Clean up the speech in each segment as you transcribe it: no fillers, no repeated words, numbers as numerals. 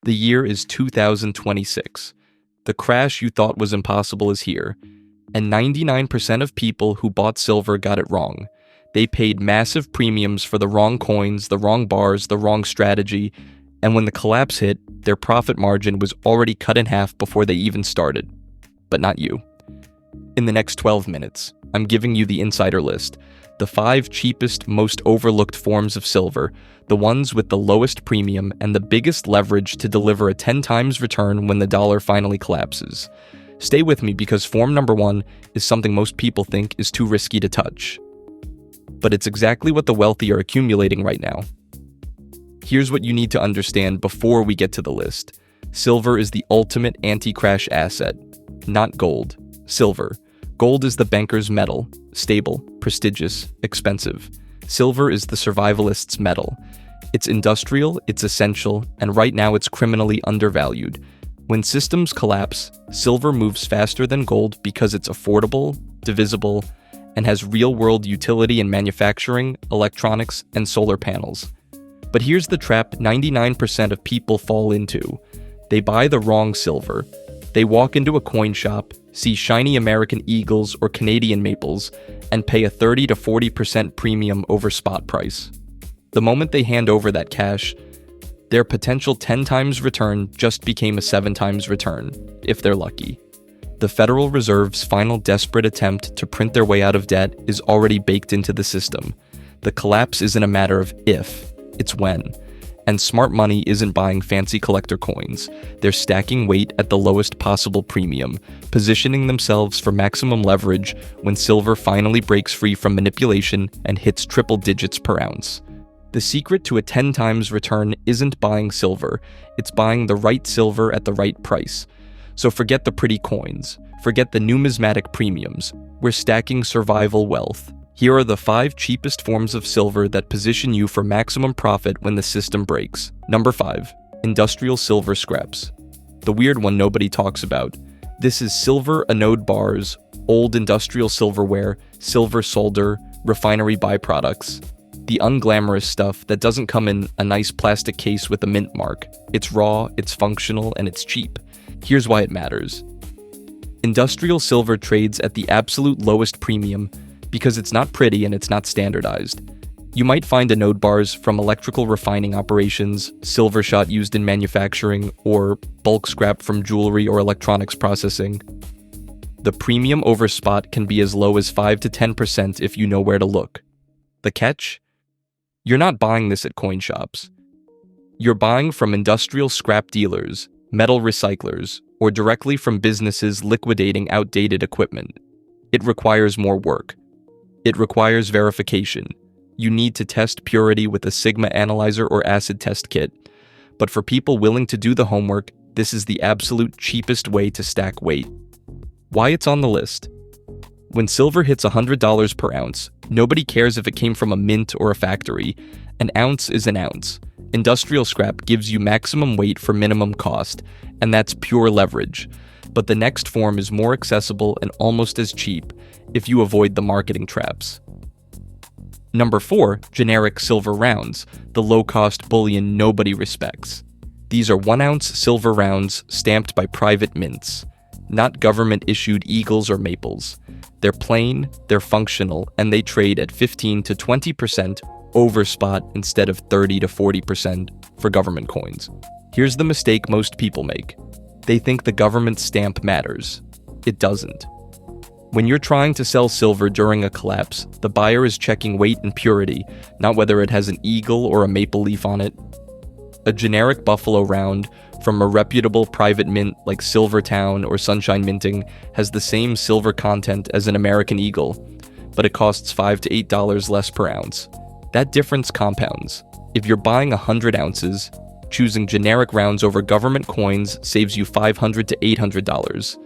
The year is 2026. The crash you thought was impossible is here, and 99% of people who bought silver got it wrong. They paid massive premiums for the wrong coins, the wrong bars, the wrong strategy, and when the collapse hit, their profit margin was already cut in half before they even started. But not you. In the next 12 minutes, I'm giving you the insider list, the 5 cheapest, most overlooked forms of silver, the ones with the lowest premium and the biggest leverage to deliver a 10 times return when the dollar finally collapses. Stay with me because form number 1 is something most people think is too risky to touch. But it's exactly what the wealthy are accumulating right now. Here's what you need to understand before we get to the list. Silver is the ultimate anti-crash asset, not gold. Silver. Gold is the banker's metal, stable, prestigious, expensive. Silver is the survivalist's metal. It's industrial, it's essential, and right now it's criminally undervalued. When systems collapse, silver moves faster than gold because it's affordable, divisible, and has real-world utility in manufacturing, electronics, and solar panels. But here's the trap 99% of people fall into. They buy the wrong silver. They walk into a coin shop, see shiny American eagles or Canadian maples, and pay a 30 to 40% premium over spot price. The moment they hand over that cash, their potential 10 times return just became a 7 times return, if they're lucky. The Federal Reserve's final desperate attempt to print their way out of debt is already baked into the system. The collapse isn't a matter of if, it's when. And smart money isn't buying fancy collector coins. They're stacking weight at the lowest possible premium, positioning themselves for maximum leverage when silver finally breaks free from manipulation and hits triple digits per ounce. The secret to a 10 times return isn't buying silver, it's buying the right silver at the right price. So forget the pretty coins, forget the numismatic premiums, we're stacking survival wealth. Here are the 5 cheapest forms of silver that position you for maximum profit when the system breaks. Number 5. Industrial silver scraps. The weird one nobody talks about. This is silver anode bars, old industrial silverware, silver solder, refinery byproducts. The unglamorous stuff that doesn't come in a nice plastic case with a mint mark. It's raw, it's functional, and it's cheap. Here's why it matters. Industrial silver trades at the absolute lowest premium because it's not pretty and it's not standardized. You might find anode bars from electrical refining operations, silver shot used in manufacturing, or bulk scrap from jewelry or electronics processing. The premium over spot can be as low as 5 to 10% if you know where to look. The catch? You're not buying this at coin shops. You're buying from industrial scrap dealers, metal recyclers, or directly from businesses liquidating outdated equipment. It requires more work. It requires verification. You need to test purity with a Sigma analyzer or acid test kit. But for people willing to do the homework, this is the absolute cheapest way to stack weight. Why it's on the list? When silver hits $100 per ounce, nobody cares if it came from a mint or a factory. An ounce is an ounce. Industrial scrap gives you maximum weight for minimum cost, and that's pure leverage. But the next form is more accessible and almost as cheap if you avoid the marketing traps. Number 4, generic silver rounds, the low-cost bullion nobody respects. These are 1-ounce silver rounds stamped by private mints, not government-issued eagles or maples. They're plain, they're functional, and they trade at 15 to 20% over spot instead of 30 to 40% for government coins. Here's the mistake most people make. They think the government stamp matters. It doesn't. When you're trying to sell silver during a collapse, the buyer is checking weight and purity, not whether it has an eagle or a maple leaf on it. A generic buffalo round from a reputable private mint like Silvertown or Sunshine Minting has the same silver content as an American eagle, but it costs $5 to $8 less per ounce. That difference compounds. If you're buying 100 ounces, choosing generic rounds over government coins saves you $500 to $800.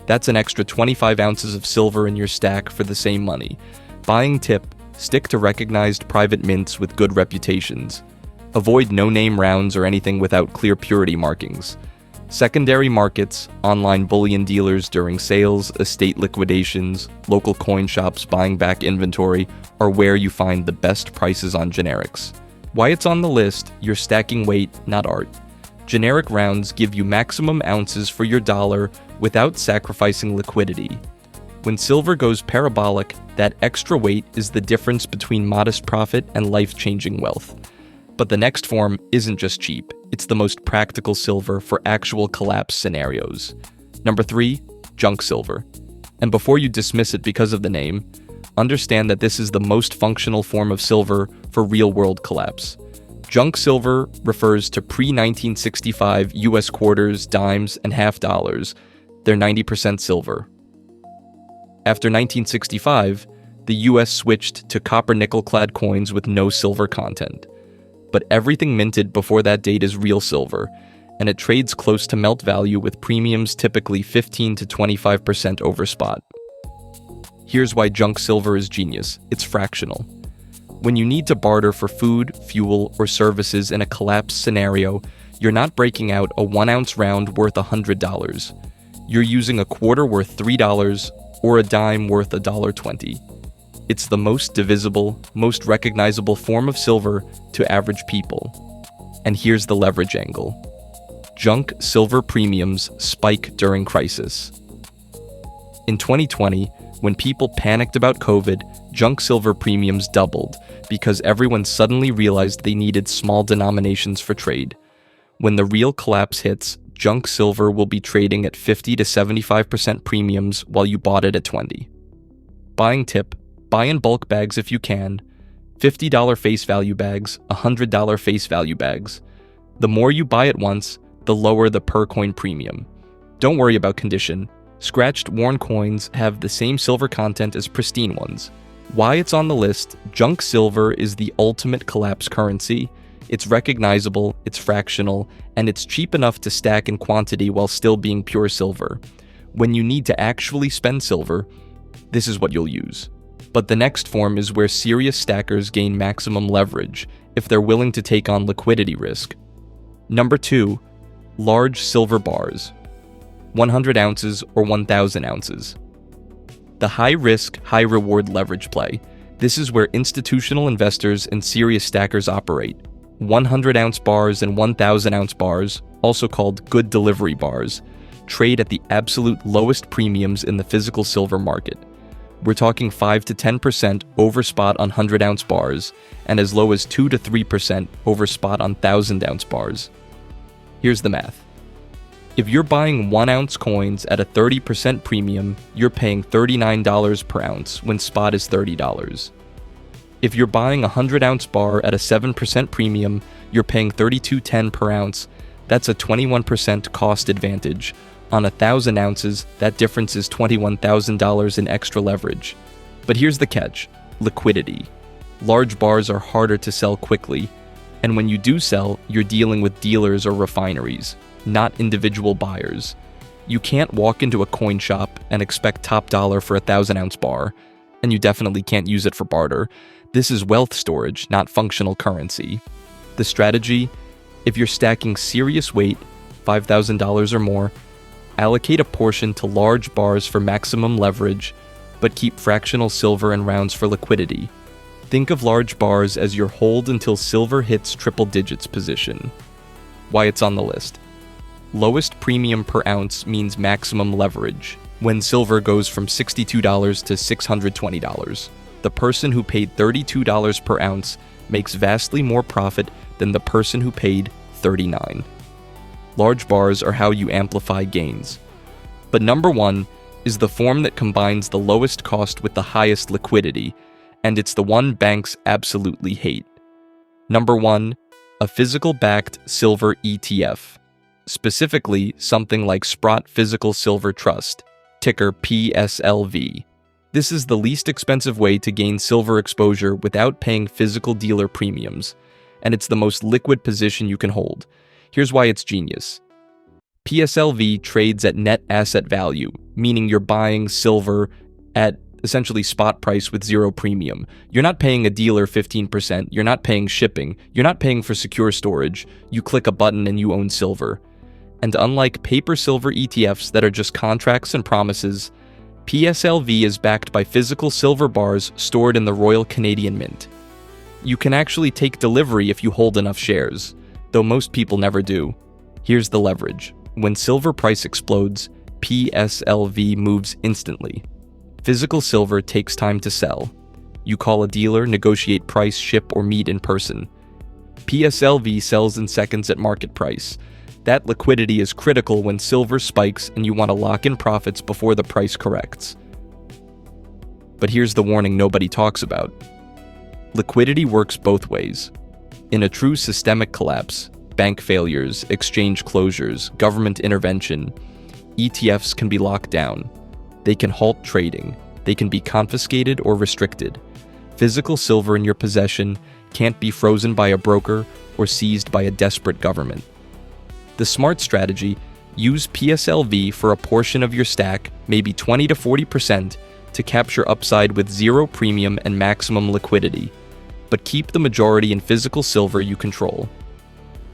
That's an extra 25 ounces of silver in your stack for the same money. Buying tip, stick to recognized private mints with good reputations. Avoid no-name rounds or anything without clear purity markings. Secondary markets, online bullion dealers during sales, estate liquidations, local coin shops buying back inventory are where you find the best prices on generics. Why it's on the list, you're stacking weight, not art. Generic rounds give you maximum ounces for your dollar without sacrificing liquidity. When silver goes parabolic, that extra weight is the difference between modest profit and life-changing wealth. But the next form isn't just cheap, it's the most practical silver for actual collapse scenarios. Number 3, junk silver. And before you dismiss it because of the name, understand that this is the most functional form of silver for real-world collapse. Junk silver refers to pre-1965 US quarters, dimes, and half dollars. They're 90% silver. After 1965, the US switched to copper-nickel-clad coins with no silver content. But everything minted before that date is real silver, and it trades close to melt value with premiums typically 15 to 25% over spot. Here's why junk silver is genius. It's fractional. When you need to barter for food, fuel, or services in a collapse scenario, you're not breaking out a 1-ounce round worth $100. You're using a quarter worth $3 or a dime worth $1.20. It's the most divisible, most recognizable form of silver to average people. And here's the leverage angle. Junk silver premiums spike during crisis. In 2020, when people panicked about COVID, junk silver premiums doubled because everyone suddenly realized they needed small denominations for trade. When the real collapse hits, junk silver will be trading at 50 to 75% premiums while you bought it at 20. Buying tip: buy in bulk bags if you can. $50 face value bags, $100 face value bags. The more you buy at once, the lower the per coin premium. Don't worry about condition. Scratched, worn coins have the same silver content as pristine ones. Why it's on the list: junk silver is the ultimate collapse currency. It's recognizable, it's fractional, and it's cheap enough to stack in quantity while still being pure silver. When you need to actually spend silver, this is what you'll use. But the next form is where serious stackers gain maximum leverage if they're willing to take on liquidity risk. Number 2, large silver bars. 100 ounces or 1,000 ounces. The high-risk, high-reward leverage play. This is where institutional investors and serious stackers operate. 100-ounce bars and 1,000-ounce bars, also called good delivery bars, trade at the absolute lowest premiums in the physical silver market. We're talking 5 to 10% over spot on 100-ounce bars, and as low as 2 to 3% over spot on 1,000-ounce bars. Here's the math. If you're buying 1-ounce coins at a 30% premium, you're paying $39 per ounce when spot is $30. If you're buying a 100-ounce bar at a 7% premium, you're paying $32.10 per ounce. That's a 21% cost advantage. On 1,000 ounces, that difference is $21,000 in extra leverage. But here's the catch: liquidity. Large bars are harder to sell quickly, and when you do sell, you're dealing with dealers or refineries, not individual buyers. You can't walk into a coin shop and expect top dollar for a 1,000-ounce bar, and you definitely can't use it for barter. This is wealth storage, not functional currency. The strategy: if you're stacking serious weight, $5,000 or more, allocate a portion to large bars for maximum leverage, but keep fractional silver and rounds for liquidity. Think of large bars as your hold until silver hits triple digits position. Why it's on the list. Lowest premium per ounce means maximum leverage. When silver goes from $62 to $620, the person who paid $32 per ounce makes vastly more profit than the person who paid $39. Large bars are how you amplify gains. But number 1 is the form that combines the lowest cost with the highest liquidity, and it's the one banks absolutely hate. Number 1, a physical-backed silver ETF. Specifically, something like Sprott Physical Silver Trust, ticker PSLV. This is the least expensive way to gain silver exposure without paying physical dealer premiums, and it's the most liquid position you can hold. Here's why it's genius. PSLV trades at net asset value, meaning you're buying silver at essentially spot price with zero premium. You're not paying a dealer 15%, you're not paying shipping, you're not paying for secure storage. You click a button and you own silver. And unlike paper silver ETFs that are just contracts and promises, PSLV is backed by physical silver bars stored in the Royal Canadian Mint. You can actually take delivery if you hold enough shares, though most people never do. Here's the leverage. When silver price explodes, PSLV moves instantly. Physical silver takes time to sell. You call a dealer, negotiate price, ship, or meet in person. PSLV sells in seconds at market price. That liquidity is critical when silver spikes and you want to lock in profits before the price corrects. But here's the warning nobody talks about. Liquidity works both ways. In a true systemic collapse, bank failures, exchange closures, government intervention, ETFs can be locked down. They can halt trading. They can be confiscated or restricted. Physical silver in your possession can't be frozen by a broker or seized by a desperate government. The smart strategy: use PSLV for a portion of your stack, maybe 20 to 40%, to capture upside with zero premium and maximum liquidity, but keep the majority in physical silver you control.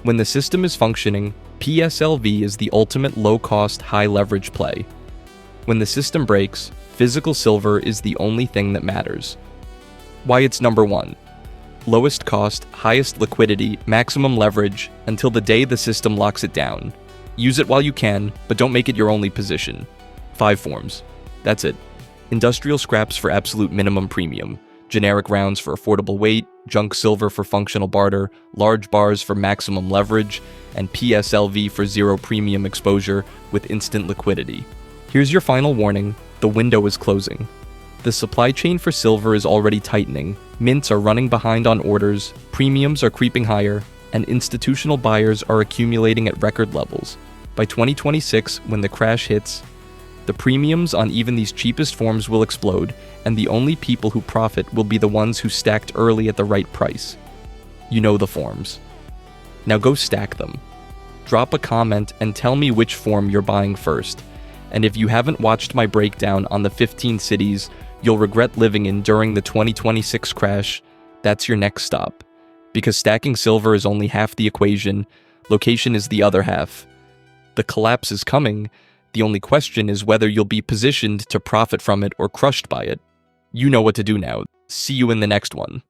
When the system is functioning, PSLV is the ultimate low-cost, high-leverage play. When the system breaks, physical silver is the only thing that matters. Why it's number 1. Lowest cost, highest liquidity, maximum leverage, until the day the system locks it down. Use it while you can, but don't make it your only position. 5 forms. That's it. Industrial scraps for absolute minimum premium. Generic rounds for affordable weight, junk silver for functional barter, large bars for maximum leverage, and PSLV for zero premium exposure with instant liquidity. Here's your final warning: the window is closing. The supply chain for silver is already tightening, mints are running behind on orders, premiums are creeping higher, and institutional buyers are accumulating at record levels. By 2026, when the crash hits, the premiums on even these cheapest forms will explode, and the only people who profit will be the ones who stacked early at the right price. You know the forms. Now go stack them. Drop a comment and tell me which form you're buying first. And if you haven't watched my breakdown on the 15 cities you'll regret living in during the 2026 crash, that's your next stop. Because stacking silver is only half the equation, location is the other half. The collapse is coming. The only question is whether you'll be positioned to profit from it or crushed by it. You know what to do now. See you in the next one.